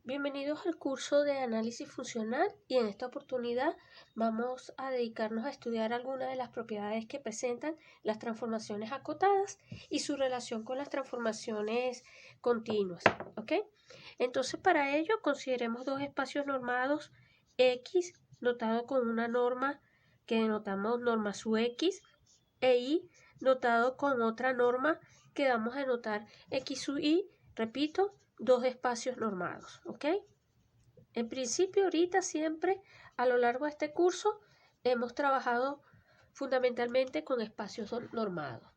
Bienvenidos al curso de análisis funcional y en esta oportunidad vamos a dedicarnos a estudiar algunas de las propiedades que presentan las transformaciones acotadas y su relación con las transformaciones continuas, ¿ok? Entonces para ello consideremos dos espacios normados X notado con una norma que denotamos norma sub X e Y notado con otra norma que vamos a denotar X sub Y, repito, dos espacios normados, ¿ok? En principio, ahorita siempre, a lo largo de este curso, hemos trabajado fundamentalmente con espacios normados.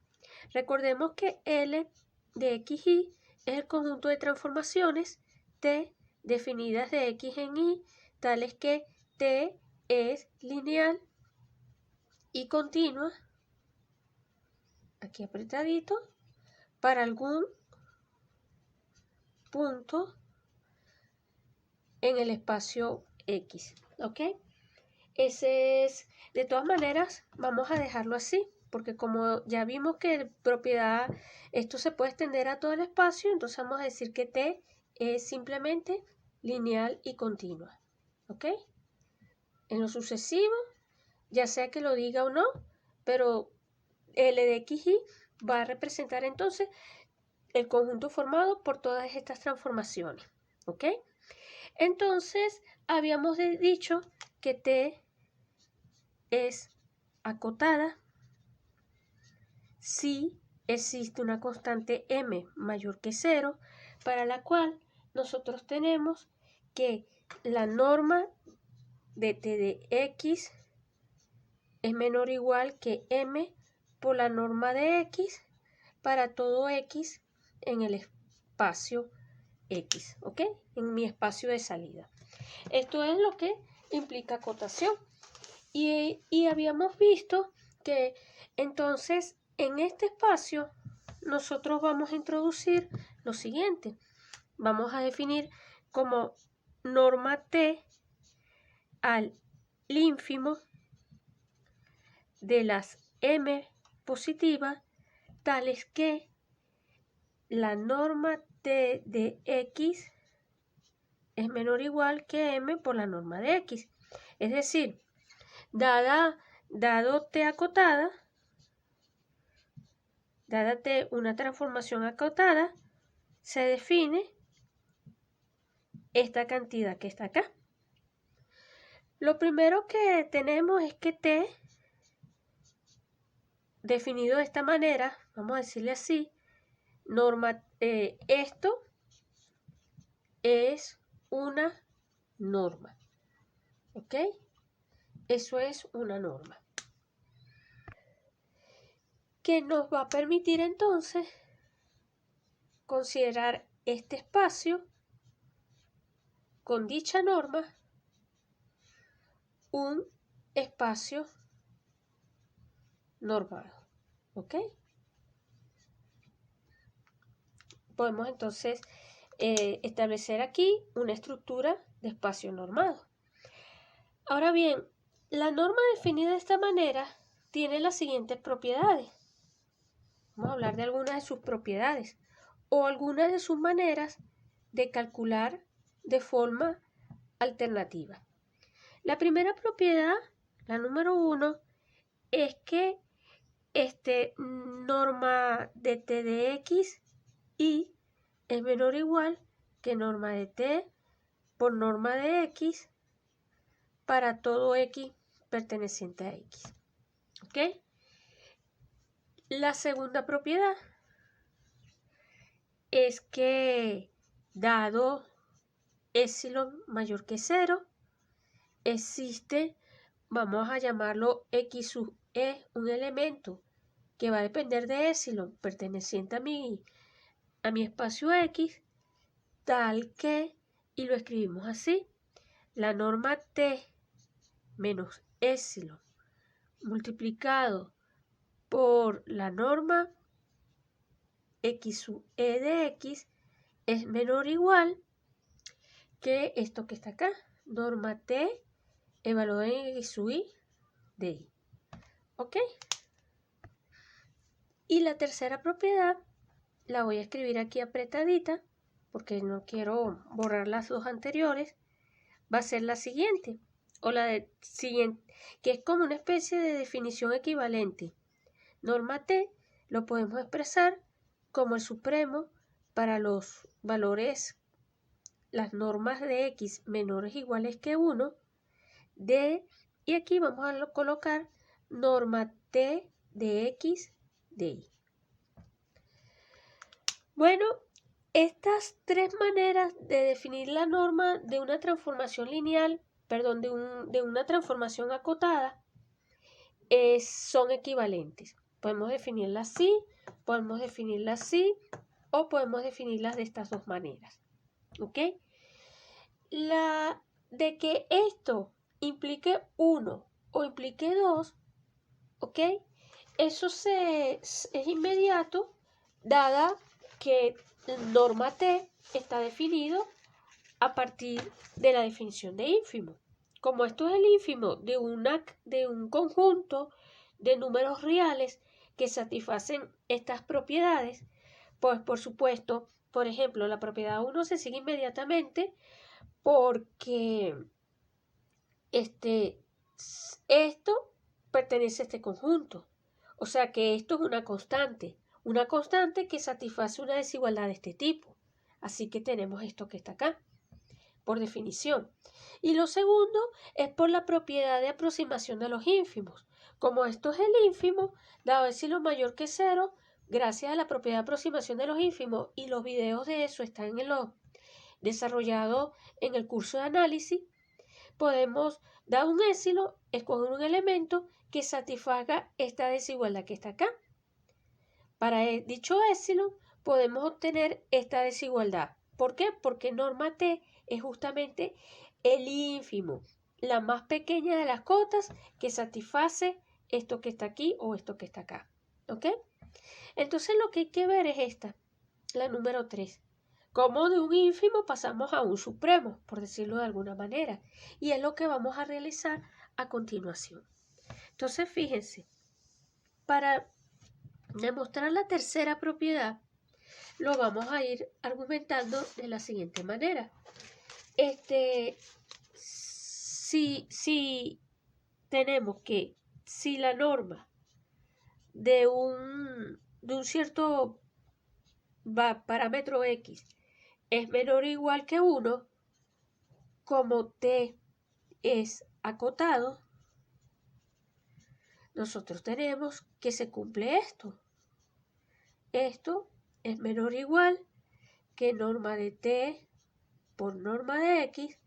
Recordemos que L de XY es el conjunto de transformaciones T definidas de X en Y, tales que T es lineal y continua, aquí apretadito, para algún punto en el espacio X, ¿ok? Ese es, de todas maneras, vamos a dejarlo así, porque como ya vimos que propiedad, esto se puede extender a todo el espacio, entonces vamos a decir que T es simplemente lineal y continua, ¿ok? En lo sucesivo, ya sea que lo diga o no, pero L de XY va a representar entonces el conjunto formado por todas estas transformaciones, ¿ok? Entonces, habíamos dicho que T es acotada si existe una constante m mayor que 0, para la cual nosotros tenemos que la norma de T de X es menor o igual que m por la norma de X para todo X en el espacio X, ¿ok? En mi espacio de salida. Esto es lo que implica acotación. Y habíamos visto que entonces en este espacio nosotros vamos a introducir lo siguiente. Vamos a definir como norma T al ínfimo de las m positivas, tales que la norma T de X es menor o igual que m por la norma de X. Es decir, dado T acotada, dada T una transformación acotada, se define esta cantidad que está acá. Lo primero que tenemos es que T, definido de esta manera, vamos a decirle así, esto es una norma, ¿ok? Eso es una norma que nos va a permitir entonces considerar este espacio con dicha norma un espacio normado, ¿ok? Podemos entonces establecer aquí una estructura de espacio normado. Ahora bien, la norma definida de esta manera tiene las siguientes propiedades. Vamos a hablar de algunas de sus propiedades o algunas de sus maneras de calcular de forma alternativa. La primera propiedad, la número 1, es que norma de T de X y es menor o igual que norma de T por norma de X para todo X perteneciente a X. ¿Ok? La segunda propiedad es que dado epsilon mayor que 0, existe, vamos a llamarlo X sub E, un elemento que va a depender de epsilon perteneciente a mi espacio X, tal que, y lo escribimos así, la norma T menos epsilon multiplicado por la norma X sub E de X es menor o igual que esto que está acá, norma T evaluada en X sub Y de Y. ¿Ok? Y la tercera propiedad la voy a escribir aquí apretadita, porque no quiero borrar las dos anteriores, va a ser la siguiente, o la de siguiente, que es como una especie de definición equivalente. Norma T lo podemos expresar como el supremo para los valores, las normas de X menores o iguales que 1, y aquí vamos a colocar norma T de X de Y. Bueno, estas tres maneras de definir la norma de una transformación lineal, perdón, de una transformación acotada, son equivalentes. Podemos definirlas así, podemos definirlas así, o podemos definirlas de estas dos maneras. ¿Ok? La de que esto implique 1 o implique 2, ¿ok? Eso es inmediato, dada que norma T está definido a partir de la definición de ínfimo. Como esto es el ínfimo de un conjunto de números reales que satisfacen estas propiedades, pues por supuesto, por ejemplo, la propiedad 1 se sigue inmediatamente porque esto pertenece a este conjunto. O sea que esto es una constante que satisface una desigualdad de este tipo. Así que tenemos esto que está acá, por definición. Y lo segundo es por la propiedad de aproximación de los ínfimos. Como esto es el ínfimo, dado epsilon mayor que 0, gracias a la propiedad de aproximación de los ínfimos, y los videos de eso están desarrollados en el curso de análisis, podemos dar un épsilon, escoger un elemento que satisfaga esta desigualdad que está acá. Para dicho épsilon podemos obtener esta desigualdad. ¿Por qué? Porque norma T es justamente el ínfimo, la más pequeña de las cotas que satisface esto que está aquí o esto que está acá. ¿Ok? Entonces lo que hay que ver es esta, la número 3. Cómo de un ínfimo pasamos a un supremo, por decirlo de alguna manera. Y es lo que vamos a realizar a continuación. Entonces, fíjense, para demostrar la tercera propiedad, lo vamos a ir argumentando de la siguiente manera. Si tenemos que, si la norma de un cierto parámetro X es menor o igual que 1, como T es acotado, nosotros tenemos que se cumple esto. Esto es menor o igual que norma de T por norma de X,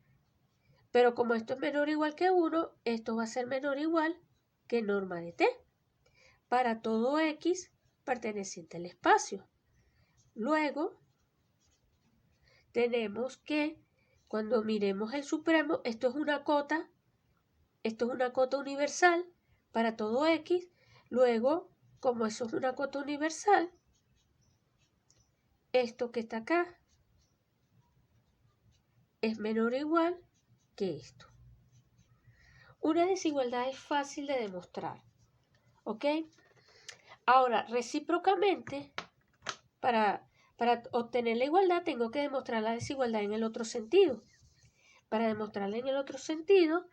pero como esto es menor o igual que 1, esto va a ser menor o igual que norma de T para todo X perteneciente al espacio. Luego, tenemos que, cuando miremos el supremo, esto es una cota universal para todo X. Luego, como eso es una cota universal, esto que está acá es menor o igual que esto. Una desigualdad es fácil de demostrar, ¿ok? Ahora, recíprocamente, para obtener la igualdad tengo que demostrar la desigualdad en el otro sentido. Para demostrarla en el otro sentido,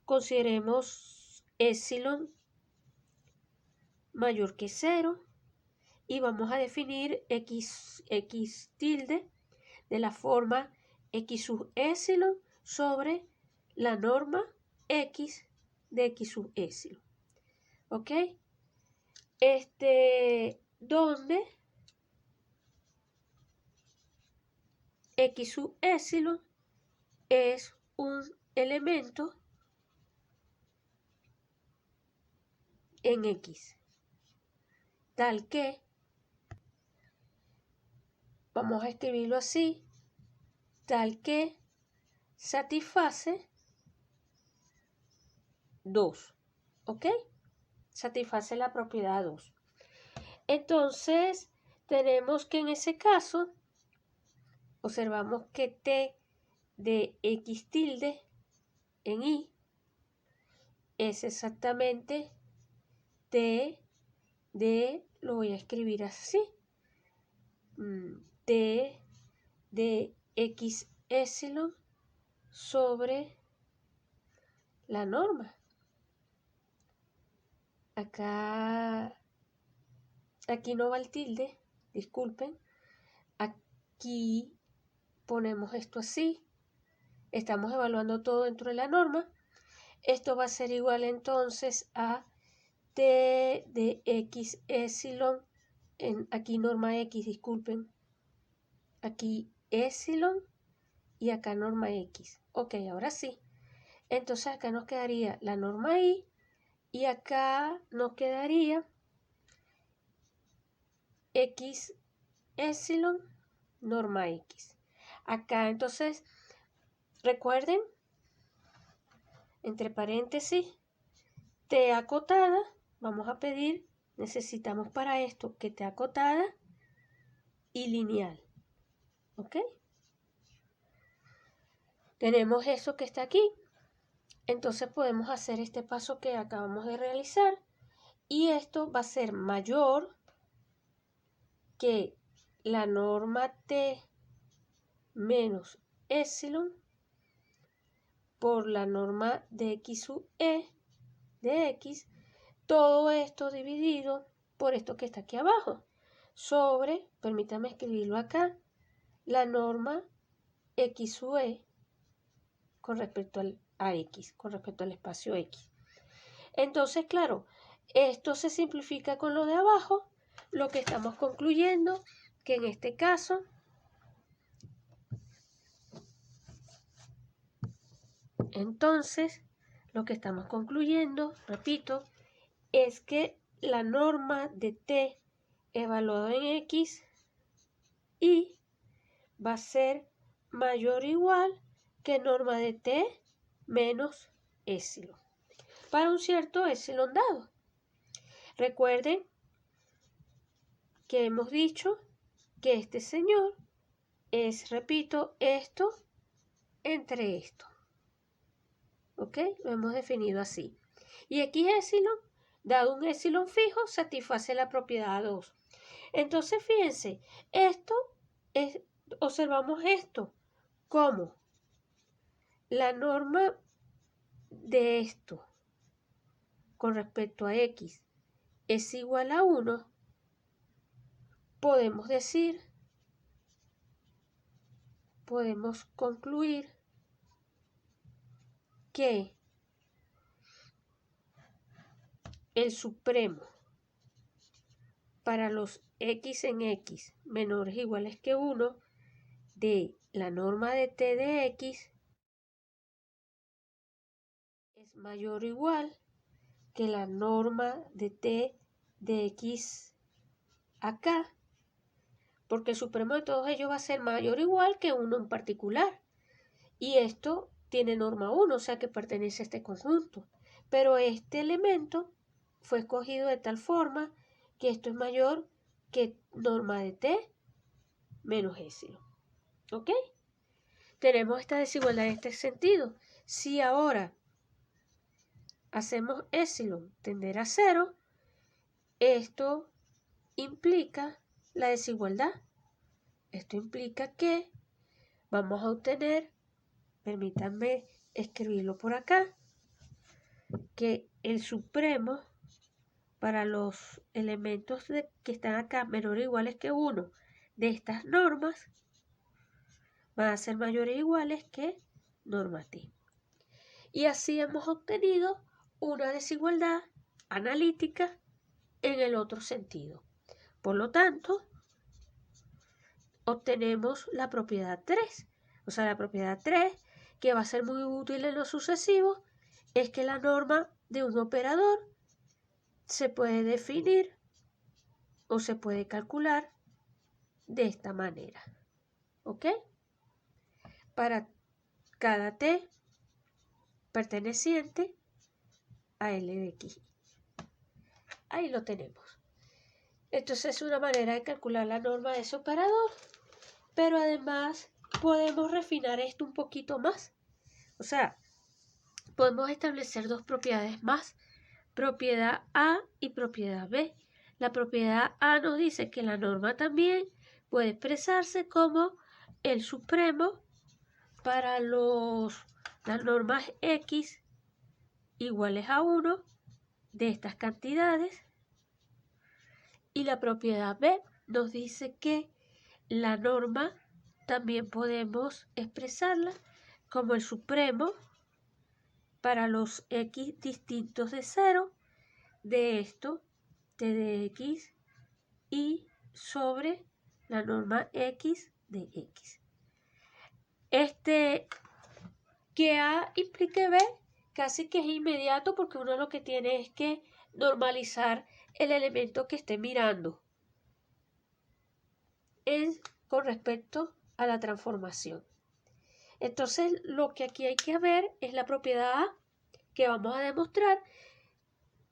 consideremos epsilon mayor que 0 y vamos a definir x tilde de la forma x sub epsilon sobre la norma x de x sub epsilon. ¿Ok? Donde x sub epsilon es un elemento en X, tal que, vamos a escribirlo así, tal que satisface 2, ¿ok? Satisface la propiedad 2. Entonces, tenemos que en ese caso, observamos que T de X tilde en Y es exactamente T de, lo voy a escribir así, T de X epsilon sobre la norma. Aquí no va el tilde, disculpen. Aquí ponemos esto así. Estamos evaluando todo dentro de la norma. Esto va a ser igual entonces a T de X epsilon, aquí norma X, disculpen. Aquí epsilon y acá norma X. Ok, ahora sí. Entonces acá nos quedaría la norma Y y acá nos quedaría X epsilon norma X. Acá entonces, recuerden, entre paréntesis, T acotada, vamos a pedir, necesitamos para esto que T acotada y lineal. ¿Ok? Tenemos eso que está aquí. Entonces podemos hacer este paso que acabamos de realizar y esto va a ser mayor que la norma T menos epsilon por la norma de X sub E de X, todo esto dividido por esto que está aquí abajo, sobre, permítame escribirlo acá, la norma X sub E con respecto a X, con respecto al espacio X. Entonces, claro, esto se simplifica con lo de abajo, lo que estamos concluyendo, que en este caso, entonces, lo que estamos concluyendo, repito, es que la norma de T evaluado en X y va a ser mayor o igual que norma de T menos epsilon para un cierto epsilon dado. Recuerden que hemos dicho que este señor es, repito, esto entre esto. ¿Ok? Lo hemos definido así. Y X epsilon, dado un epsilon fijo, satisface la propiedad 2. Entonces, fíjense, observamos esto como la norma de esto con respecto a X es igual a 1, podemos concluir que el supremo para los X en X menores o iguales que 1 de la norma de T de X es mayor o igual que la norma de T de X acá, porque el supremo de todos ellos va a ser mayor o igual que 1 en particular. Y esto tiene norma 1, o sea que pertenece a este conjunto. Pero este elemento fue escogido de tal forma que esto es mayor que norma de T menos epsilon. ¿Ok? Tenemos esta desigualdad en este sentido. Si ahora hacemos epsilon tender a 0, esto implica la desigualdad. Esto implica que vamos a obtener, permítanme escribirlo por acá, que el supremo para los elementos que están acá menores o iguales que 1 de estas normas van a ser mayores o iguales que norma T. Y así hemos obtenido una desigualdad analítica en el otro sentido. Por lo tanto, obtenemos la propiedad 3. O sea, la propiedad 3, que va a ser muy útil en lo sucesivo, es que la norma de un operador se puede definir o se puede calcular de esta manera. ¿Ok? Para cada T perteneciente a L de X. Ahí lo tenemos. Entonces es una manera de calcular la norma de ese operador, pero además podemos refinar esto un poquito más. O sea, podemos establecer dos propiedades más, propiedad A y propiedad B. La propiedad A nos dice que la norma también puede expresarse como el supremo para las normas X iguales a 1 de estas cantidades. Y la propiedad B nos dice que la norma también podemos expresarla como el supremo para los X distintos de 0 de esto, t de X y sobre la norma X de X. Que A implique B casi que es inmediato porque uno lo que tiene es que normalizar el elemento que esté mirando con respecto a la transformación. Entonces lo que aquí hay que ver es la propiedad A que vamos a demostrar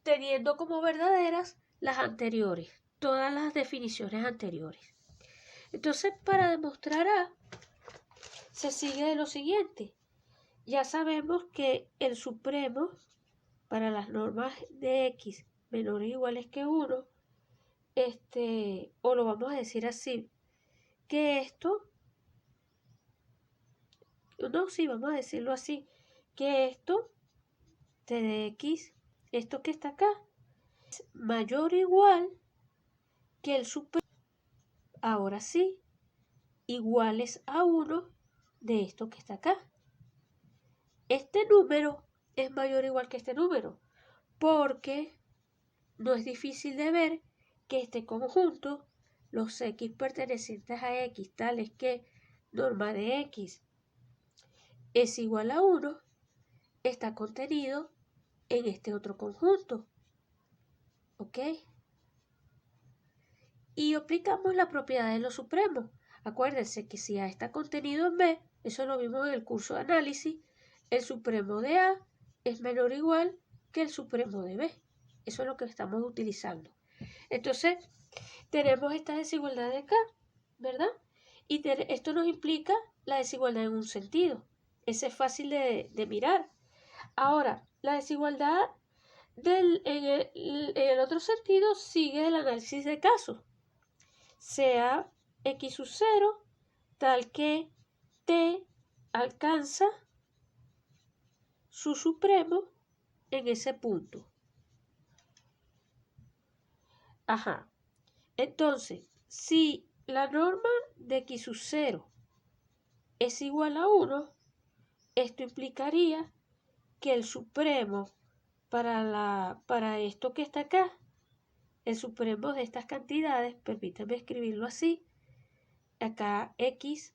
teniendo como verdaderas las anteriores, todas las definiciones anteriores. Entonces para demostrar A se sigue de lo siguiente. Ya sabemos que el supremo para las normas de X menores o iguales que 1, o lo vamos a decir así, que esto, no, sí, vamos a decirlo así, que esto, t de X, esto que está acá, es mayor o igual que el supremo, ahora sí, iguales a 1 de esto que está acá. Este número es mayor o igual que este número, porque no es difícil de ver que este conjunto, los X pertenecientes a X, tales que norma de X es igual a 1, está contenido en este otro conjunto. ¿Ok? Y aplicamos la propiedad de los supremos. Acuérdense que si A está contenido en B, eso lo vimos en el curso de análisis, el supremo de A es menor o igual que el supremo de B. Eso es lo que estamos utilizando. Entonces, tenemos esta desigualdad de acá, ¿verdad? Y esto nos implica la desigualdad en un sentido. Ese es fácil de mirar. Ahora, la desigualdad en el otro sentido sigue el análisis de casos. Sea X sub 0 tal que T alcanza su supremo en ese punto. Ajá. Entonces, si la norma de X sub 0 es igual a 1, esto implicaría que el supremo para esto que está acá, el supremo de estas cantidades, permítanme escribirlo así, acá X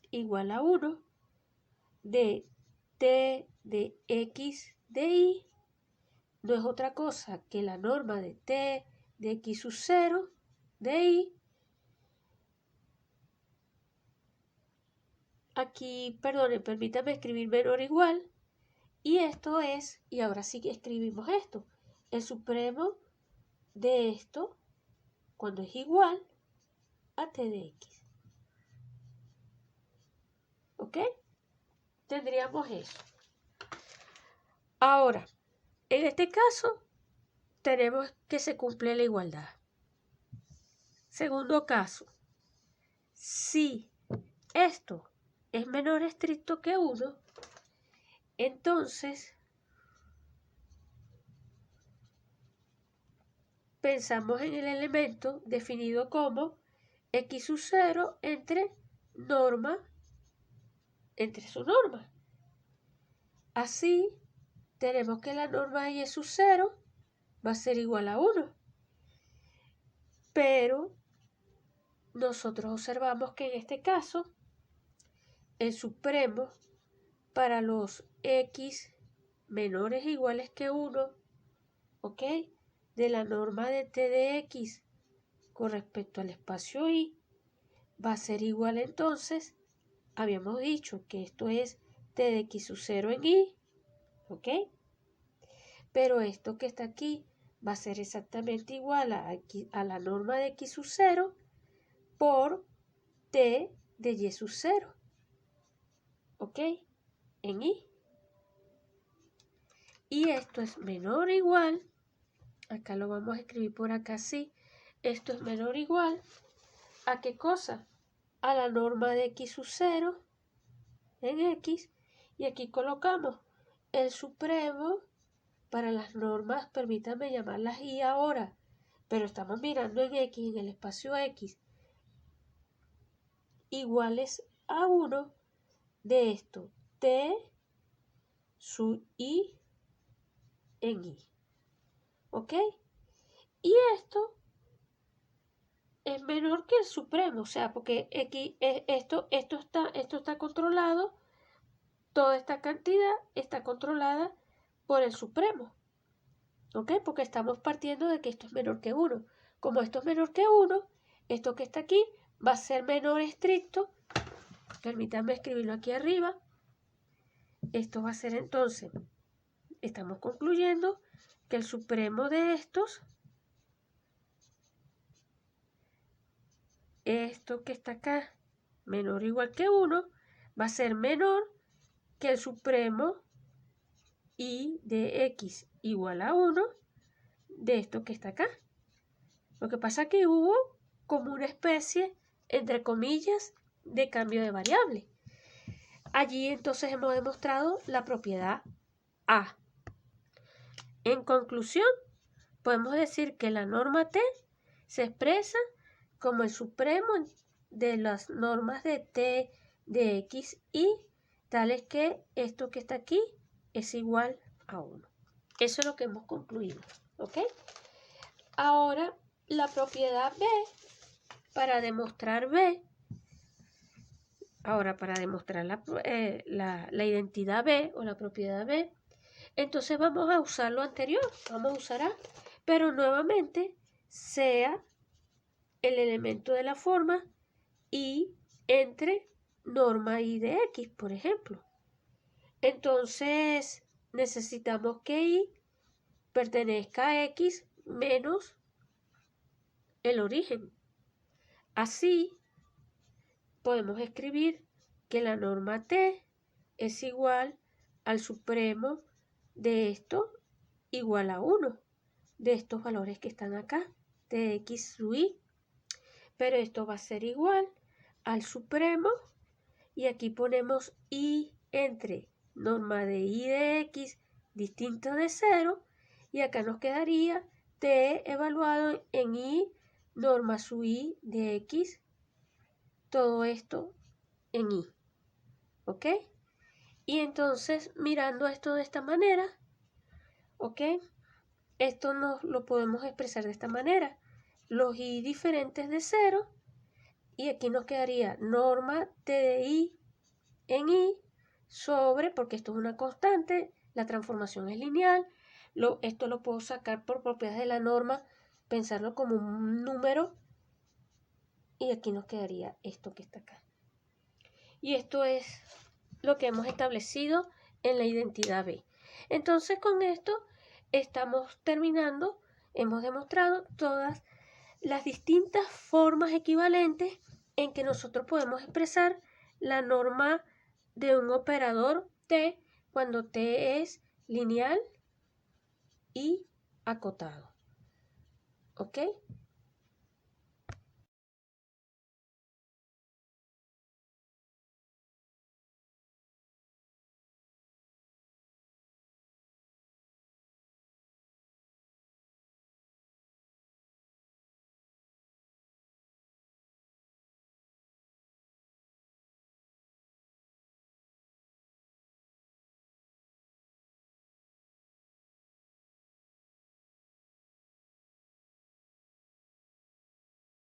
igual a 1 de T de X de Y no es otra cosa que la norma de T de X sub 0 de Y. Aquí, perdonen, permítanme escribir menor o igual. Y esto es, y ahora sí que escribimos esto, el supremo de esto cuando es igual a T de X. ¿Ok? Tendríamos eso. Ahora, en este caso, tenemos que se cumple la igualdad. Segundo caso, si esto es menor estricto que 1, entonces pensamos en el elemento definido como X sub 0 entre su norma. Así, tenemos que la norma de Y sub 0 va a ser igual a 1. Pero nosotros observamos que en este caso, el supremo para los X menores o iguales que 1, ¿ok? De la norma de T de X con respecto al espacio Y, va a ser igual entonces, habíamos dicho que esto es T de X sub 0 en Y, ¿ok? Pero esto que está aquí va a ser exactamente igual a la norma de X sub 0 por T de Y sub 0, ¿ok? En Y. Y esto es menor o igual, acá lo vamos a escribir por acá así, esto es menor o igual, ¿a qué cosa? a la norma de x sub 0 en x, y aquí colocamos el supremo para las normas, permítanme llamarlas y ahora, pero estamos mirando en x, en el espacio x, iguales a 1 de esto, t sub i en i, ¿ok? Y esto es menor que el supremo, o sea, porque aquí esto está controlado, toda esta cantidad está controlada por el supremo, ¿ok? Porque estamos partiendo de que esto es menor que 1. Como esto es menor que 1, esto que está aquí va a ser menor estricto. Permítanme escribirlo aquí arriba. Esto va a ser entonces, estamos concluyendo que el supremo de estos, esto que está acá, menor o igual que 1, va a ser menor que el supremo i de x igual a 1 de esto que está acá. Lo que pasa es que hubo como una especie, entre comillas, de cambio de variable. Allí entonces hemos demostrado la propiedad A. En conclusión, podemos decir que la norma T se expresa como el supremo de las normas de T de X y tales que esto que está aquí es igual a 1. Eso es lo que hemos concluido, ¿ok? Ahora, la propiedad B, para demostrar B, ahora para demostrar la identidad B o la propiedad B, entonces vamos a usar lo anterior, vamos a usar A, pero nuevamente sea el elemento de la forma y entre norma i de x, por ejemplo. Entonces necesitamos que i pertenezca a x menos el origen. Así podemos escribir que la norma t es igual al supremo de esto igual a 1 de estos valores que están acá, de x sub i. Pero esto va a ser igual al supremo y aquí ponemos i entre norma de i de x distinto de 0 y acá nos quedaría t evaluado en i norma sub i de x, todo esto en i, ¿ok? Y entonces mirando esto de esta manera, ¿ok? Esto nos lo podemos expresar de esta manera, los i diferentes de 0 y aquí nos quedaría norma t de i en i sobre, porque esto es una constante, la transformación es lineal, esto lo puedo sacar por propiedades de la norma, pensarlo como un número y aquí nos quedaría esto que está acá. Y esto es lo que hemos establecido en la identidad B. Entonces con esto estamos terminando, hemos demostrado todas las distintas formas equivalentes en que nosotros podemos expresar la norma de un operador T cuando T es lineal y acotado. ¿Ok?